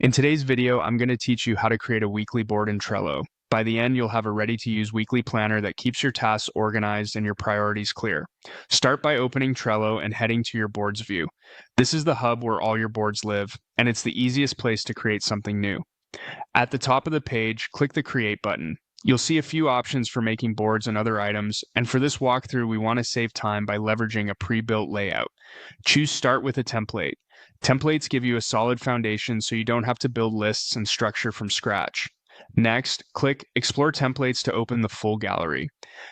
In today's video, I'm going to teach you how to create a weekly board in Trello. By the end, you'll have a ready-to-use weekly planner that keeps your tasks organized and your priorities clear. Start by opening Trello and heading to your boards view. This is the hub where all your boards live, and it's the easiest place to create something new. At the top of the page, click the Create button. You'll see a few options for making boards and other items, and for this walkthrough, we want to save time by leveraging a pre-built layout. Choose Start with a template. Templates give you a solid foundation so you don't have to build lists and structure from scratch. Next, click Explore Templates to open the full gallery.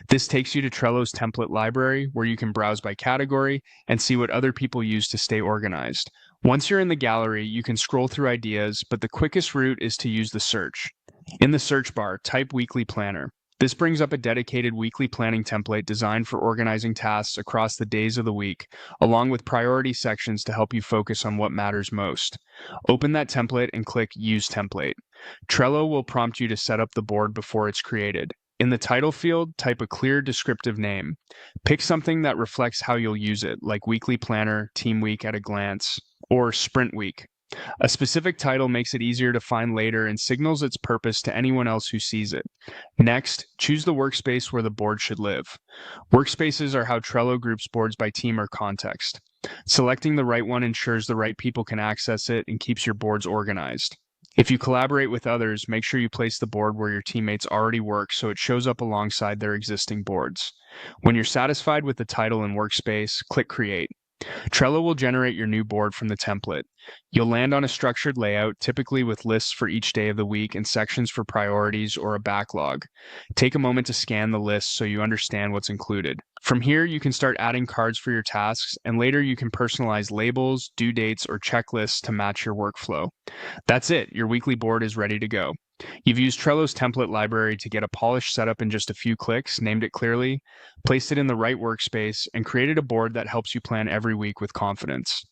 This takes you to Trello's template library, where you can browse by category and see what other people use to stay organized. Once you're in the gallery, you can scroll through ideas, but the quickest route is to use the search. In the search bar, type Weekly Planner. This brings up a dedicated weekly planning template designed for organizing tasks across the days of the week, along with priority sections to help you focus on what matters most. Open that template and click Use Template. Trello will prompt you to set up the board before it's created. In the title field, type a clear descriptive name. Pick something that reflects how you'll use it, like Weekly Planner, Team Week at a Glance, or Sprint Week. A specific title makes it easier to find later and signals its purpose to anyone else who sees it. Next, choose the workspace where the board should live. Workspaces are how Trello groups boards by team or context. Selecting the right one ensures the right people can access it and keeps your boards organized. If you collaborate with others, make sure you place the board where your teammates already work so it shows up alongside their existing boards. When you're satisfied with the title and workspace, click Create. Trello will generate your new board from the template. You'll land on a structured layout, typically with lists for each day of the week and sections for priorities or a backlog. Take a moment to scan the list so you understand what's included. From here, you can start adding cards for your tasks, and later you can personalize labels, due dates, or checklists to match your workflow. That's it, your weekly board is ready to go. You've used Trello's template library to get a polished setup in just a few clicks, named it clearly, placed it in the right workspace, and created a board that helps you plan every week with confidence.